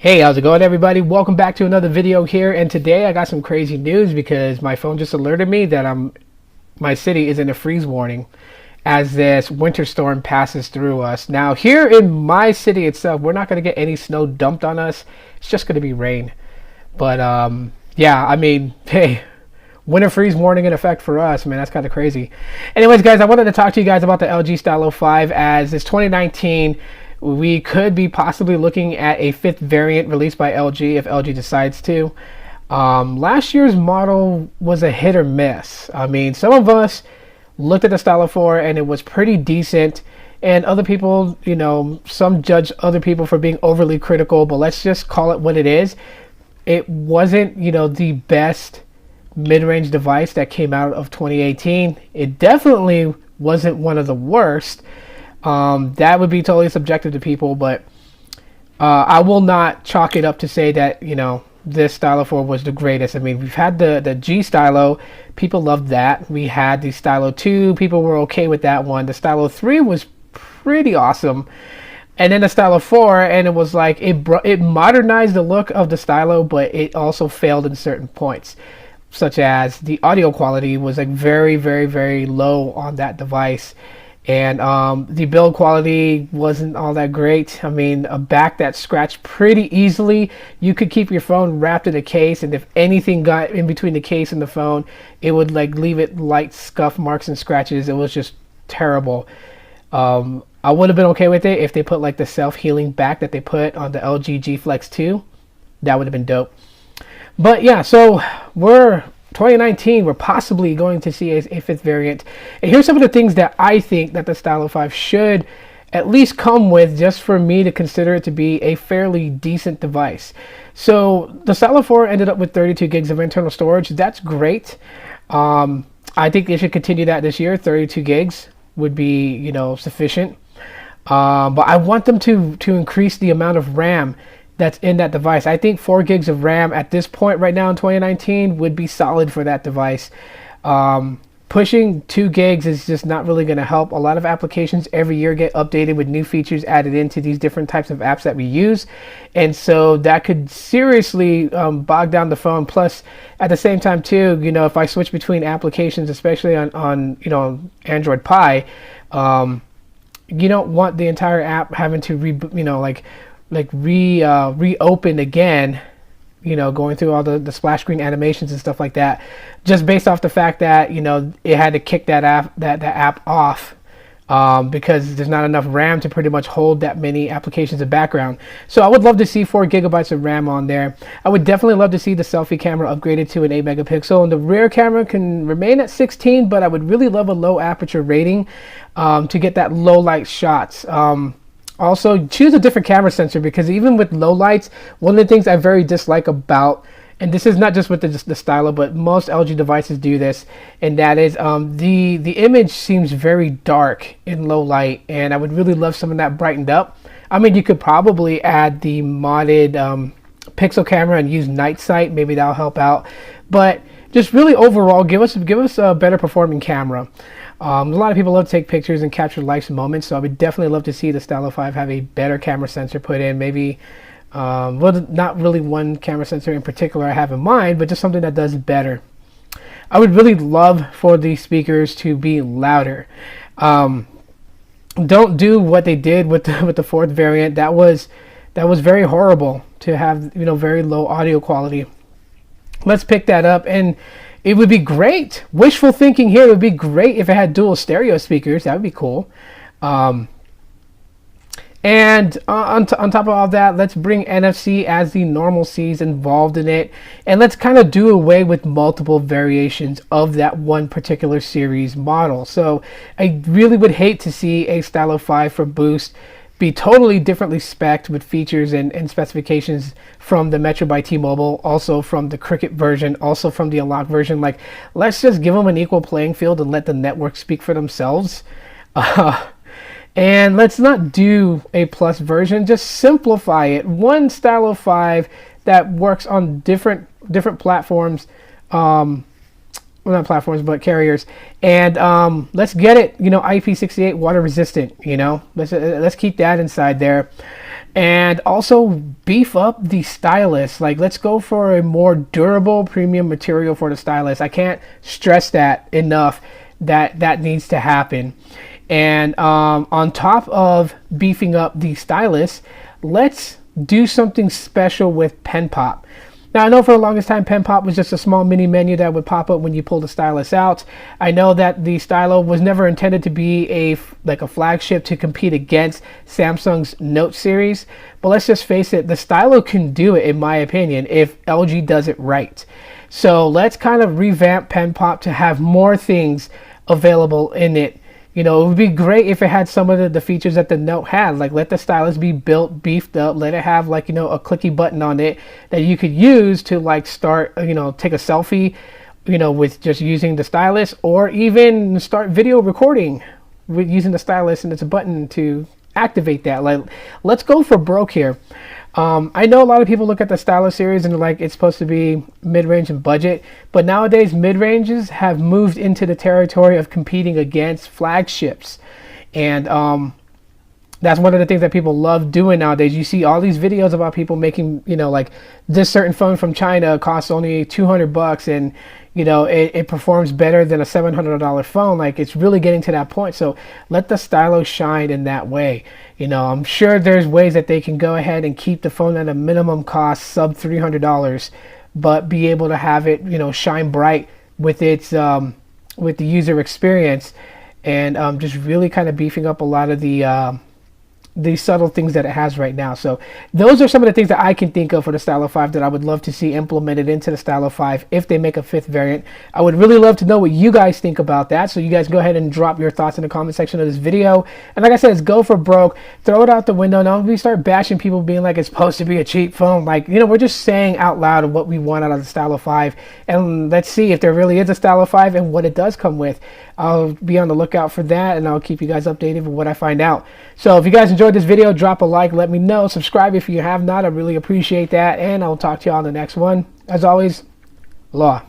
Hey, how's it going, everybody? Welcome back to another video here, and today I got some crazy news because my phone just alerted me that my city is in a freeze warning as this winter storm passes through us. Now, here in my city itself, we're not going to get any snow dumped on us. It's just going to be rain. But yeah, I mean, hey, winter freeze warning in effect for us. Man, that's kind of crazy. Anyways, guys, I wanted to talk to you guys about the LG Stylo 5 as it's 2019. We could be possibly looking at a fifth variant released by LG if LG decides to. Last year's model was a hit or miss. I mean, some of us looked at the Stylo 4 and it was pretty decent, and other people, you know, some judge other people for being overly critical, but let's just call it what it is. It wasn't, you know, the best mid-range device that came out of 2018. It definitely wasn't one of the worst. That would be totally subjective to people, but I will not chalk it up to say that, you know, this Stylo 4 was the greatest. I mean, we've had the G Stylo, people loved that. We had the Stylo 2, people were okay with that one. The Stylo 3 was pretty awesome. And then the Stylo 4, and it was like, it modernized the look of the Stylo, but it also failed in certain points, such as the audio quality was like very, very, very low on that device. And the build quality wasn't all that great. I mean, a back that scratched pretty easily. You could keep your phone wrapped in a case, and if anything got in between the case and the phone, it would like leave it light scuff marks and scratches. It was just terrible. I would have been okay with it if they put like the self-healing back that they put on the LG G Flex 2. That would have been dope. But yeah, so we're 2019, we're possibly going to see a fifth variant. And here's some of the things that I think that the Stylo 5 should at least come with, just for me to consider it to be a fairly decent device. So the Stylo 4 ended up with 32 gigs of internal storage. That's great. I think they should continue that this year. 32 gigs would be, you know, sufficient. But I want them to increase the amount of RAM that's in that device. I think 4 gigs of RAM at this point right now in 2019 would be solid for that device. Pushing 2 gigs is just not really going to help. A lot of applications every year get updated with new features added into these different types of apps that we use, and so that could seriously bog down the phone. Plus, at the same time too, you know, if I switch between applications, especially on you know, Android Pie, you don't want the entire app having to reopen again, you know, going through all the splash screen animations and stuff like that, just based off the fact that, you know, it had to kick that app off because there's not enough RAM to pretty much hold that many applications in background. So I would love to see 4 gigabytes of RAM on there. I would definitely love to see the selfie camera upgraded to an 8 megapixel, and the rear camera can remain at 16, but I would really love a low aperture rating to get that low light shots. Also, choose a different camera sensor, because even with low lights, one of the things I very dislike about, and this is not just with the Stylo, but most LG devices do this, and that is the image seems very dark in low light, and I would really love some of that brightened up. I mean, you could probably add the modded pixel camera and use night sight. Maybe that'll help out. But just really overall, give us a better performing camera. A lot of people love to take pictures and capture life's moments, so I would definitely love to see the Stylo 5 have a better camera sensor put in. Maybe, well, not really one camera sensor in particular I have in mind, but just something that does better. I would really love for the speakers to be louder. Don't do what they did with the fourth variant. That was very horrible, to have, you know, very low audio quality. Let's pick that up, and it would be great. Wishful thinking here. It would be great if it had dual stereo speakers. That would be cool. And on top of all that, let's bring NFC as the normal Cs involved in it. And let's kind of do away with multiple variations of that one particular series model. So I really would hate to see a Stylo 5 for Boost be totally differently spec'd with features and specifications from the Metro by T-Mobile, also from the Cricket version, also from the Unlock version. Like, let's just give them an equal playing field and let the network speak for themselves. And let's not do a plus version, just simplify it. One Stylo 5 that works on different platforms, well, not platforms, but carriers, and let's get it, you know, IP68 water resistant. You know, let's keep that inside there. And also beef up the stylus. Like, let's go for a more durable premium material for the stylus. I can't stress that enough, that needs to happen. And on top of beefing up the stylus, let's do something special with pen pop. Now, I know for the longest time, pen pop was just a small mini menu that would pop up when you pull the stylus out. I know that the Stylo was never intended to be a flagship to compete against Samsung's Note series. But let's just face it, the Stylo can do it, in my opinion, if LG does it right. So let's kind of revamp pen pop to have more things available in it. You know, it would be great if it had some of the features that the Note had. Like, let the stylus be built, beefed up. Let it have, like, you know, a clicky button on it that you could use to, like, start, you know, take a selfie, you know, with just using the stylus, or even start video recording with using the stylus, and it's a button to activate that. Like, let's go for broke here. I know a lot of people look at the Stylo series and they're like, it's supposed to be mid-range and budget, but nowadays mid-ranges have moved into the territory of competing against flagships. And that's one of the things that people love doing nowadays. You see all these videos about people making, you know, like, this certain phone from China costs only $200 and, you know, it performs better than a $700 phone. Like, it's really getting to that point. So let the Stylo shine in that way. You know, I'm sure there's ways that they can go ahead and keep the phone at a minimum cost, sub $300, but be able to have it, you know, shine bright with its with the user experience, and just really kind of beefing up a lot of the subtle things that it has right now. So those are some of the things that I can think of for the Stylo 5 that I would love to see implemented into the Stylo 5 if they make a 5th variant. I would really love to know what you guys think about that. So you guys go ahead and drop your thoughts in the comment section of this video. And like I said, it's go for broke. Throw it out the window. Now we start bashing people being like, it's supposed to be a cheap phone. Like, you know, we're just saying out loud what we want out of the Stylo 5. And let's see if there really is a Stylo 5 and what it does come with. I'll be on the lookout for that, and I'll keep you guys updated with what I find out. So if you guys enjoyed this video, drop a like, let me know. Subscribe if you have not. I really appreciate that, and I'll talk to you all on the next one. As always, Aloha.